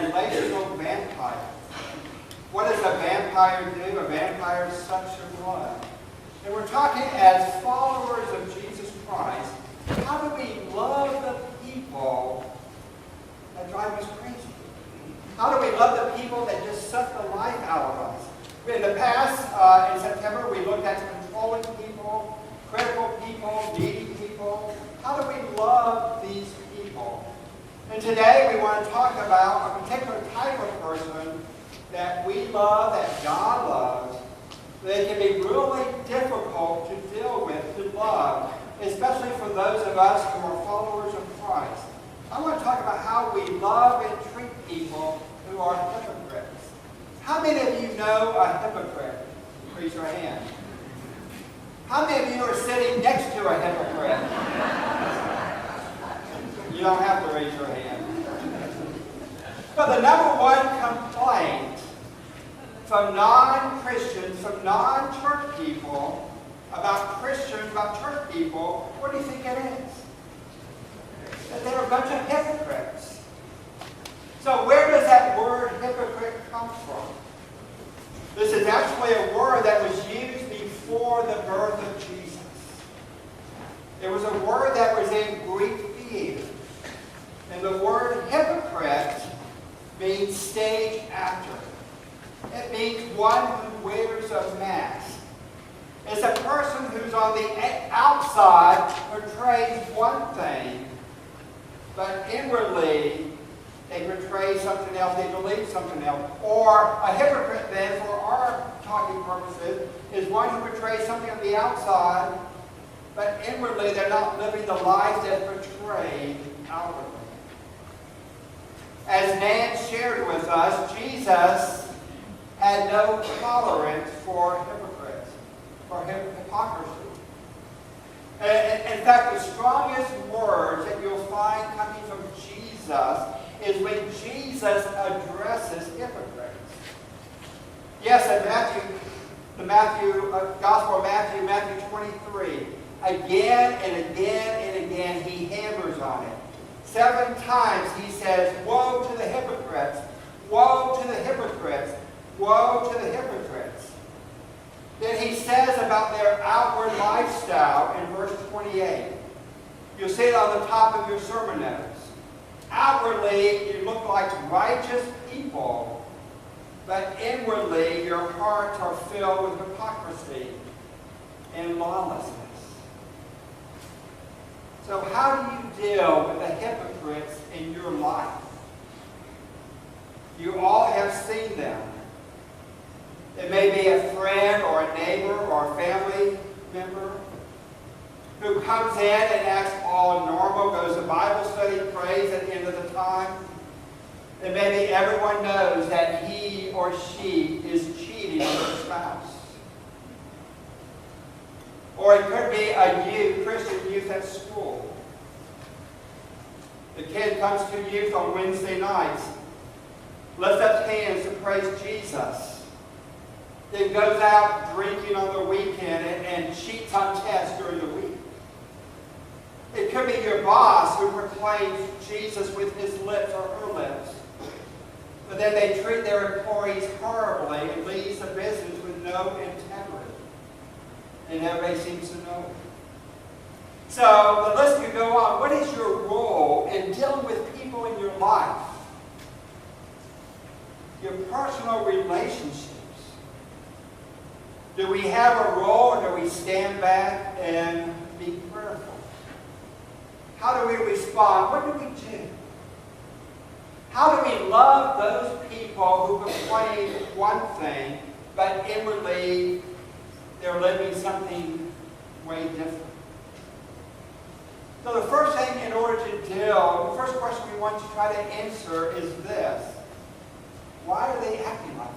relational vampire. What does a vampire do? A vampire sucks your blood. And we're talking as followers of Jesus Christ, how do we love the people that drive us crazy? How do we love the people that just suck the life out of us? In the past, in September, we looked at controlling people, critical people, needy people. How do we love these people? And today we want to talk about a particular type of person that we love, that God loves, that can be really difficult to deal with, to love, especially for those of us who are followers of Christ. I want to talk about how we love and treat people who are hypocrites. How many of you know a hypocrite? Raise your hand. How many of you are sitting next to a hypocrite? You don't have to raise your hand. But the number one complaint from non-Christians, from non-church people, about Christians, about church people, what do you think it is? That they're a bunch of hypocrites. So where does that word hypocrite come from? This is actually a word that was used before the birth of Jesus. It was a word that was in Greek theater. And the word hypocrite means stage actor. It means one who wears a mask. It's a person who's on the outside portrays one thing, but inwardly they portray something else, they believe something else. Or a hypocrite then, for our talking purposes, is one who portrays something on the outside, but inwardly they're not living the life that's portrayed outwardly. As Nan shared with us, Jesus had no tolerance for hypocrites, for hypocrisy. In fact, the strongest words that you'll find coming from Jesus is when Jesus addresses hypocrites. Yes, in Gospel of Matthew, Matthew 23, again and again and again, he hammers on it. 7 times he says, woe to the hypocrites, woe to the hypocrites, woe to the hypocrites. Then he says about their outward lifestyle in verse 28. You'll see it on the top of your sermon notes. Outwardly, you look like righteous people, but inwardly, your hearts are filled with hypocrisy and lawlessness. So how do you deal with the hypocrites in your life? You all have seen them. It may be a friend or a neighbor or a family member who comes in and acts all normal, goes to Bible study, prays at the end of the time. And maybe everyone knows that he or she is cheating on their spouse. Or it could be a Christian youth at school. The kid comes to youth on Wednesday nights, lifts up hands to praise Jesus, then goes out drinking on the weekend and cheats on tests during the week. It could be your boss who proclaims Jesus with his lips or her lips, but then they treat their employees horribly and leaves the business with no integrity. And everybody seems to know it. So the list could go on. What is your role in dealing with people in your life? Your personal relationships. Do we have a role, or do we stand back and be prayerful? How do we respond? What do we do? How do we love those people who proclaim one thing, but inwardly they're living something way different? So the first thing in order to deal, the first question we want to try to answer is this. Why are they acting like this?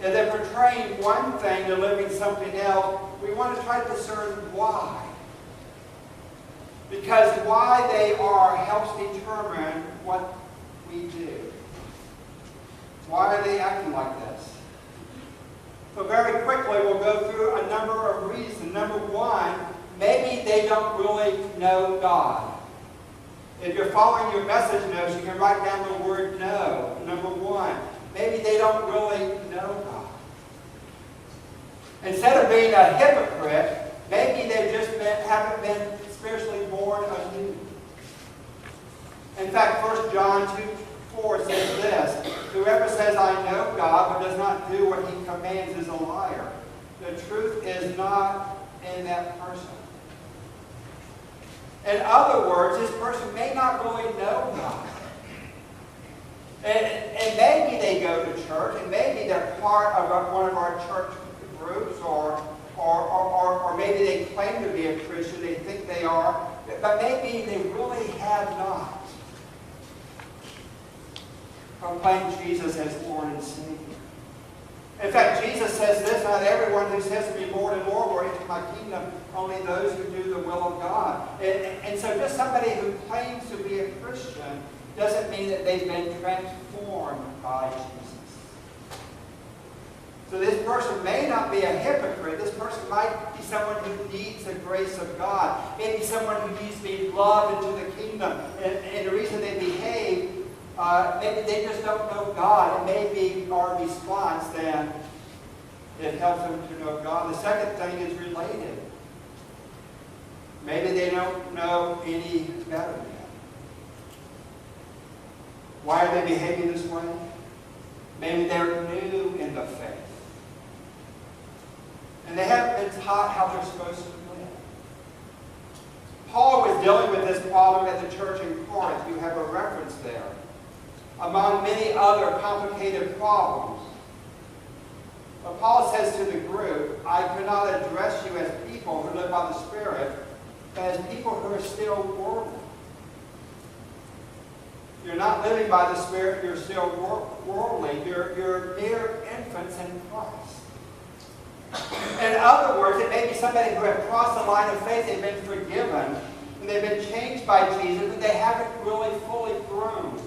If they're portraying one thing, they're living something else, we want to try to discern why. Because why they are helps determine what we do. Why are they acting like this? So very quickly we'll go through a number of reasons. Number one, maybe they don't really know God. If you're following your message notes, you can write down the word maybe they don't really know God. Instead of being a hypocrite, maybe they just haven't been spiritually born anew. In fact, 1 John 2:4 says this, "Whoever says, 'I know God,' but does not do what he commands is a liar. The truth is not in that person." In other words, this person may not really know God. And maybe they go to church, and maybe they're part of one of our church groups, or maybe they claim to be a Christian, they think they are, but maybe they really have not proclaimed Jesus as Lord and Savior. In fact, Jesus says this, "Not everyone who says to me, 'Lord and Lord,' will enter my kingdom, only those who do the will of God." And so just somebody who claims to be a Christian doesn't mean that they've been transformed by Jesus. So this person may not be a hypocrite. This person might be someone who needs the grace of God. Maybe someone who needs to be loved into the kingdom. And the reason they behave, maybe they just don't know God. And maybe our response then, it helps them to know God. The second thing is related. Maybe they don't know any better yet. Why are they behaving this way? Maybe they're new in the faith. And they haven't been taught how they're supposed to live. Paul was dealing with this problem at the church in Corinth. You have a reference there. Among many other complicated problems. But Paul says to the group, "I cannot address you as people who live by the Spirit, but as people who are still worldly." You're not living by the Spirit, you're still worldly. You're mere infants in Christ. In other words, it may be somebody who have crossed the line of faith, they've been forgiven, and they've been changed by Jesus, but they haven't really fully grown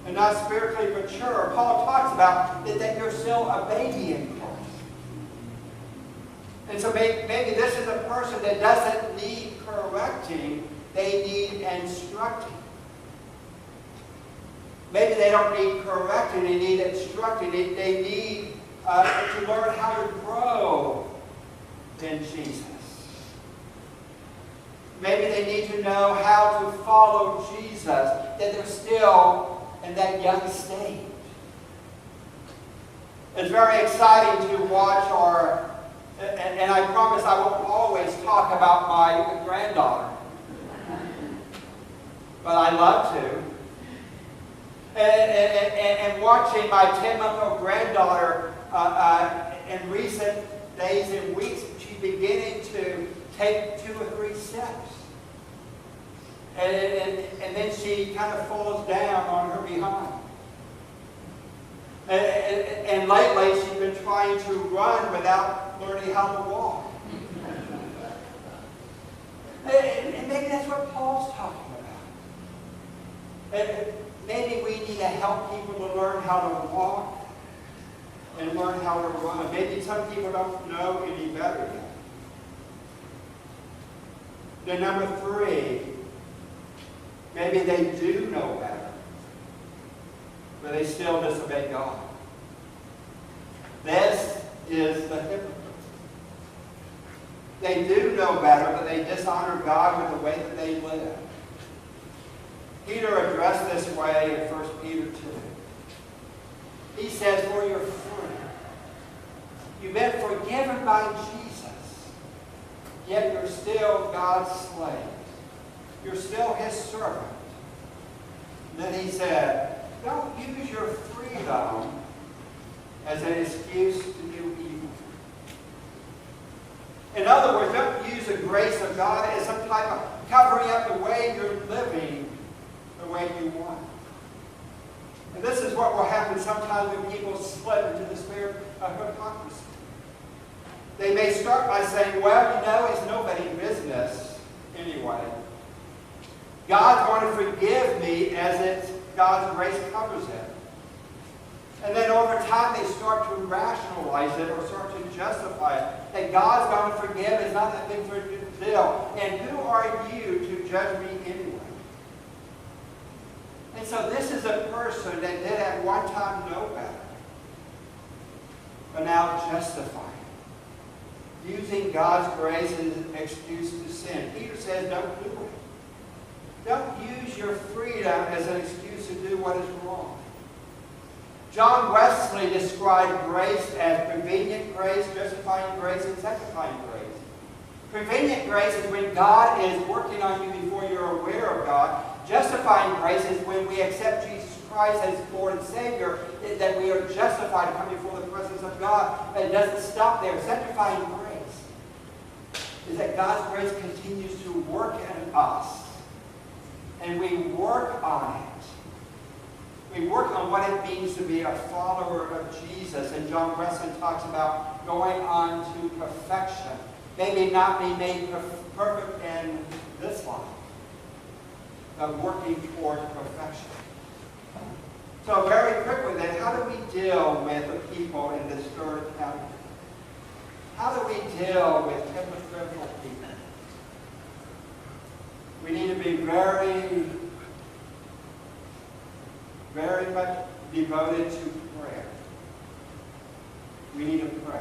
and not spiritually mature. Paul talks about that you're still a baby in Christ. And so maybe this is a person that doesn't need correcting, they need instructing. Maybe they don't need correcting, they need instructing. They need to learn how to grow in Jesus. Maybe they need to know how to follow Jesus, that they're still in that young stage. It's very exciting to watch and I promise I won't always talk about my granddaughter, but I love to. And watching my 10-month-old granddaughter in recent days and weeks, she's beginning to take 2 or 3 steps. And then she kind of falls down on her behind. And lately she's been trying to run without learning how to walk. And maybe that's what Paul's talking about. Maybe we need to help people to learn how to walk and learn how to run. Maybe some people don't know any better yet. Then number 3, maybe they do know better, but they still disobey God. This is the hypocrite. They do know better, but they dishonor God with the way that they live. Peter addressed this way in 1 Peter 2. He says, "For you're free. You've been forgiven by Jesus, yet you're still God's slave. You're still His servant." Then he said, "Don't use your freedom as an excuse to do evil." In other words, don't use the grace of God as some type of covering up the way you're living the way you want. And this is what will happen sometimes when people slip into the spirit of hypocrisy. They may start by saying, "Well, it's nobody's business anyway. God's going to forgive me as God's grace covers it." And then over time they start to rationalize it or start to justify it. That God's going to forgive is not that big for a deal. And who are you to judge me anyway? And so this is a person that did at one time know better, but now justified, using God's grace as an excuse to sin. Peter says, don't do it. Don't use your freedom as an excuse to do what is wrong. John Wesley described grace as prevenient grace, justifying grace, and sanctifying grace. Prevenient grace is when God is working on you before you're aware of God. Justifying grace is when we accept Jesus Christ as Lord and Savior, that we are justified to come before the presence of God. But it doesn't stop there. Sanctifying grace is that God's grace continues to work in us. And we work on it. We work on what it means to be a follower of Jesus. And John Wesley talks about going on to perfection. Maybe not be made perfect in this life, but working toward perfection. So very quickly then, how do we deal with the people in this third category? How do we deal with hypocritical people? We need to be very, very much devoted to prayer. We need to pray.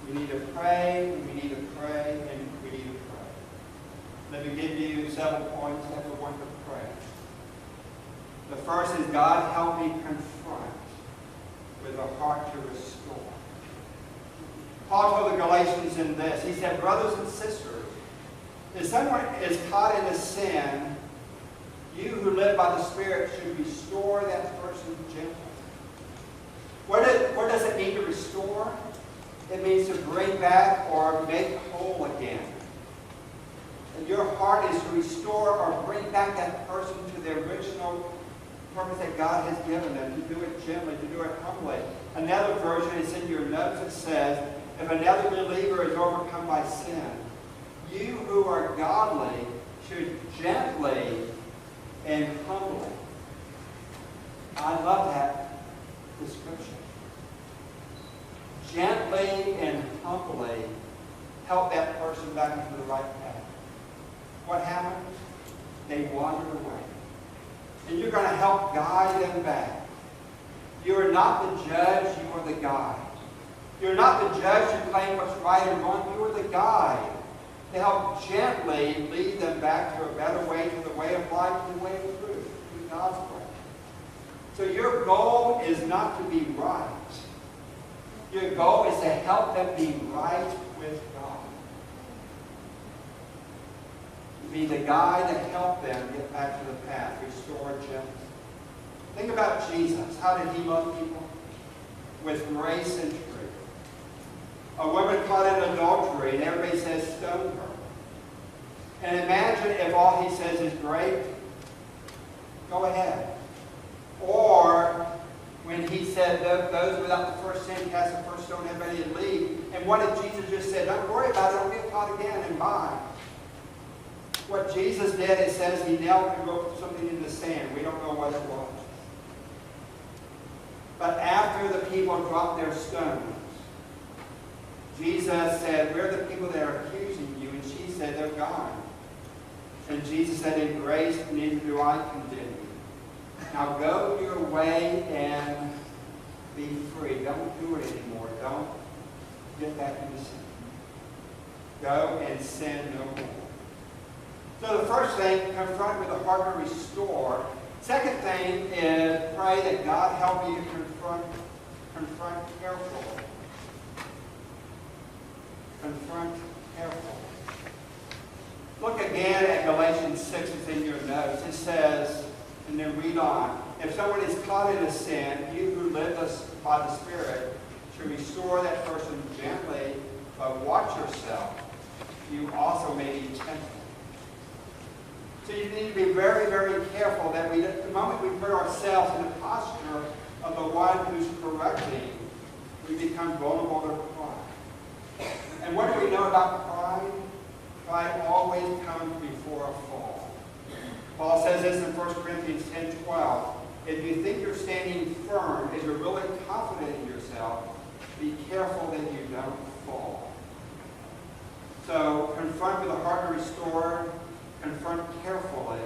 We need to pray, we need to pray, and we need to pray. Let me give you 7 points that we want to pray. The first is, God, help me confront with a heart to restore. Paul told the Galatians in this. He said, brothers and sisters, if someone is caught in a sin, you who live by the Spirit should restore that person gently. What does it mean to restore? It means to bring back or make whole again. And your heart is to restore or bring back that person to the original purpose that God has given them, to do it gently, to do it humbly. Another version is in your notes. It says, if another believer is overcome by sin, you who are godly should gently and humbly. I love that description. Gently and humbly help that person back into the right path. What happened? They wandered away. And you're going to help guide them back. You are not the judge, you are the guide. You're not the judge who claims what's right and wrong, you are the guide. To help gently lead them back to a better way, to the way of life, to the way of truth, to God's way. So your goal is not to be right. Your goal is to help them be right with God. Be the guide to help them get back to the path, restore gently. Think about Jesus. How did he love people? With grace and truth. A woman caught in adultery, and everybody says, stone her. And imagine if all he says is great. Go ahead. Or when he said, those without the first sin cast the first stone, everybody would leave. And what if Jesus just said, don't worry about it, don't get caught again, and bye. What Jesus did, it says he knelt and wrote something in the sand. We don't know what it was. But after the people dropped their stones, Jesus said, where are the people that are accusing you? And she said, they're gone. And Jesus said, in grace, neither do I condemn you. Now go your way and be free. Don't do it anymore. Don't get back into sin. Go and sin no more. So the first thing, confront with a heart to restore. Second thing is pray that God help you to confront carefully. Confront carefully. Look again at Galatians 6. It's in your notes. It says, and then read on. If someone is caught in a sin, you who live by the Spirit should restore that person gently, but watch yourself. You also may be tempted. So you need to be very, very careful that the moment we put ourselves in the posture of the one who's correcting, we become vulnerable to pride. And what do we know about pride? Pride always comes before a fall. Paul says this in 1 Corinthians 10:12. If you think you're standing firm, if you're really confident in yourself, be careful that you don't fall. So confront with a heart to restore, confront carefully,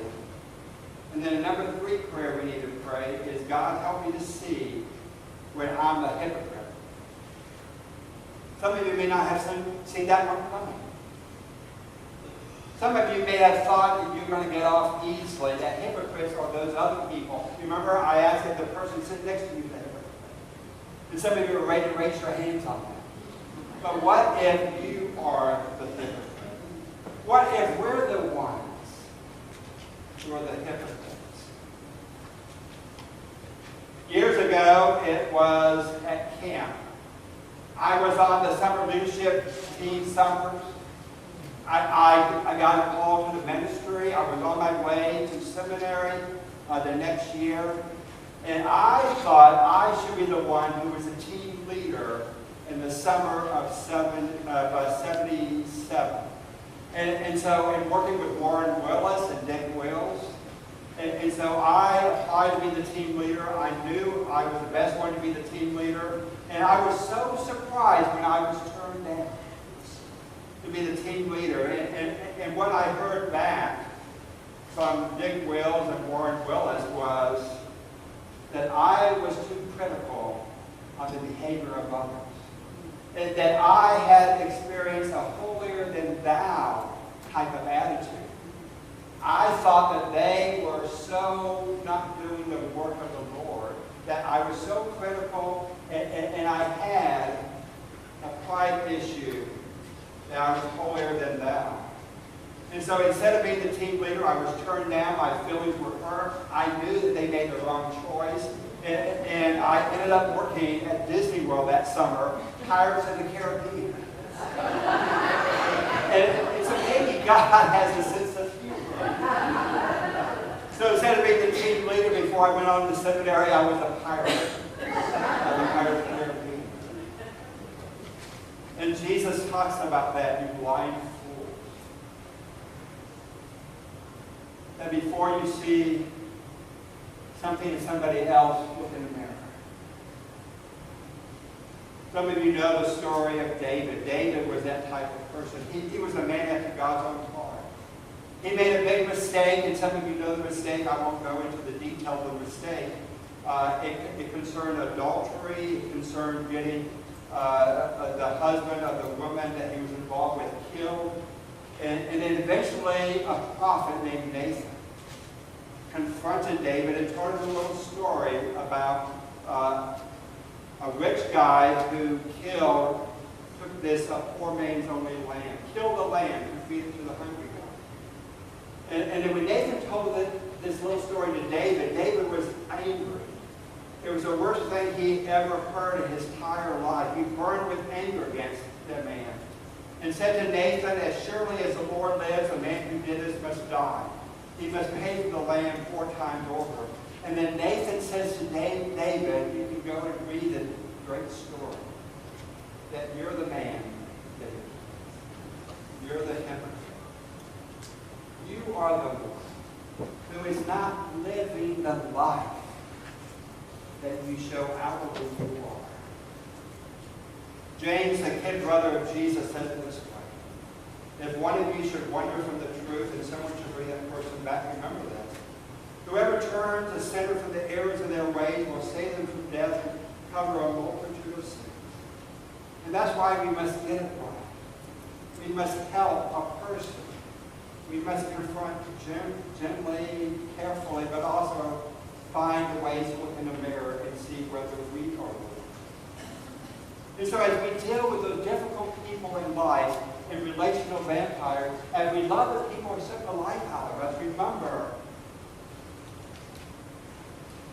And then the number 3 prayer we need to pray is, God, help me to see when I'm a hypocrite. Some of you may not have seen that one coming. Some of you may have thought that you're going to get off easily, that hypocrites are those other people. Remember, I asked if the person sitting next to you is a hypocrite. And some of you are ready to raise your hands on that. But what if you are the hypocrite? What if we're the ones who are the hypocrites? Years ago, it was at camp. I was on the summer leadership team summers. I got a call to the ministry. I was on my way to seminary the next year. And I thought I should be the one who was a team leader in the summer of 77. And so in working with Warren Willis and Dick Wills, and so I applied to be the team leader. I knew I was the best one to be the team leader. And I was so surprised when I was turned down to be the team leader. And what I heard back from Dick Wills and Warren Willis was that I was too critical of the behavior of others. And that I had experienced a holier-than-thou type of attitude. I thought that they were so not doing the work of the Lord, that I was so critical, and I had a pride issue that I was holier than thou. And so instead of being the team leader, I was turned down. My feelings were hurt. I knew that they made the wrong choice. And I ended up working at Disney World that summer, Pirates of the Caribbean. And so maybe God has a sense of humor. So instead of being the team leader before I went on to seminary, I was a pirate. I was a pirate of the Caribbean. And Jesus talks about that, you blind fools. That before you see something in somebody else, look in the mirror. Some of you know the story of David. David was that type of person. He was a man after God's own heart. He made a big mistake, and some of you know the mistake. I won't go into the details of the mistake. It concerned adultery. It concerned getting the husband of the woman that he was involved with killed. And then eventually a prophet named Nathan confronted David and told him a little story about a rich guy who took this poor man's only lamb, killed the lamb to feed it to the hungry guy. And then when Nathan told this little story to David, David was angry. It was the worst thing he ever heard in his entire life. He burned with anger against that man and said to Nathan, as surely as the Lord lives, the man who did this must die. He must pay for the lamb 4 times over. And then Nathan says to David, you can go and read the great story, that you're the man, David. You're the hypocrite. You are the one who is not living the life that you show outwardly you are. James, the kid brother of Jesus, said it this way. If one of you should wander from the truth and someone should bring that person back, remember this. Whoever turns a sinner from the errors of their ways will save them from death and cover a multitude of sins. And that's why we must get it right. We must help a person. We must confront gently, carefully, but also find ways to look in the mirror and see whether we are willing. And so as we deal with those difficult people in life, in relational vampires, as we love the people who suck the life out of us, remember,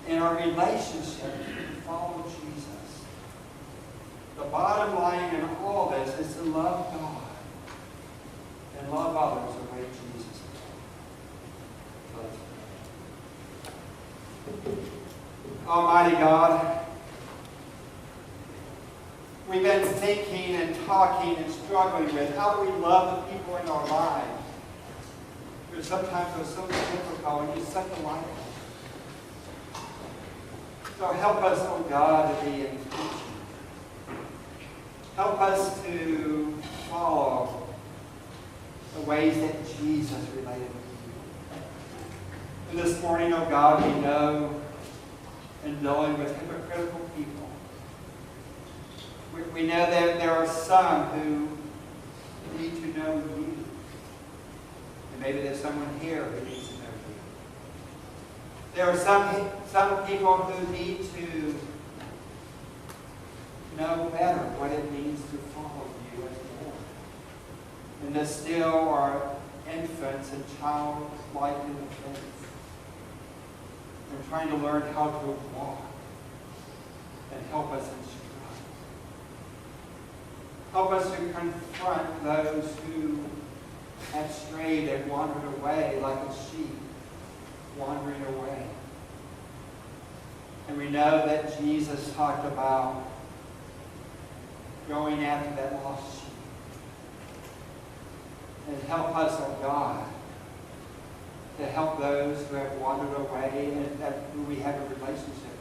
in our relationship, we follow Jesus. The bottom line in all this is to love God and love others the way Jesus did. Almighty God, we've been thinking and talking and struggling with how do we love the people in our lives. Because sometimes it's so difficult and you set the light on. So help us, oh God, to be intentional. Help us to follow the ways that Jesus related with you. And this morning, oh God, we know in dealing with hypocritical people, we know that there are some who need to know you. And maybe there's someone here who needs to know you. There are some people who need to know better what it means to follow you as Lord. And they still are infants and childlike in the faith. They're trying to learn how to walk and help us instruct. Help us to confront those who have strayed and wandered away like a sheep wandering away. And we know that Jesus talked about going after that lost sheep. And help us, oh God, to help those who have wandered away and who we have a relationship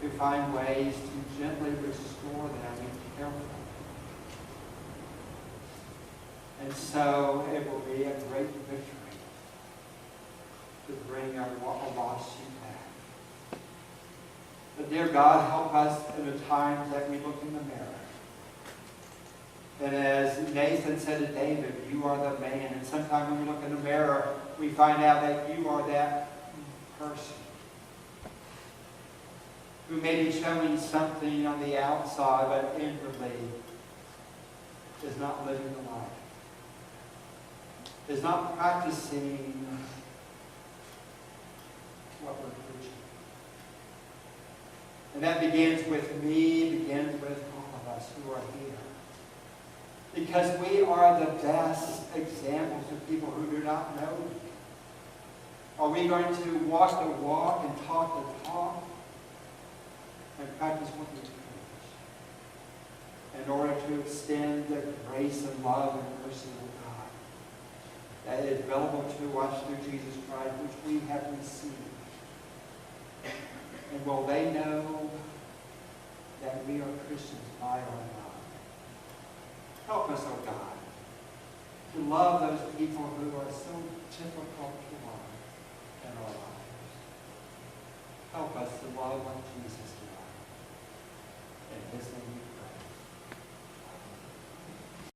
with, to find ways to gently restore them and care for them. And so it will be a great victory to bring a lost sheep back. But dear God, help us in the times that we look in the mirror. And as Nathan said to David, you are the man. And sometimes when we look in the mirror, we find out that you are that person who may be showing something on the outside, but inwardly is not living the life, is not practicing what we're preaching. And that begins with me, begins with all of us who are here. Because we are the best examples of people who do not know you. Are we going to walk the walk and talk the talk and practice what we preach in order to extend the grace and love and mercy of God that is available to us through Jesus Christ, which we have received? And will they know that we are Christians by our love? Help us, oh God, to love those people who are so difficult to love in our lives. Help us to love like Jesus loved. In His name.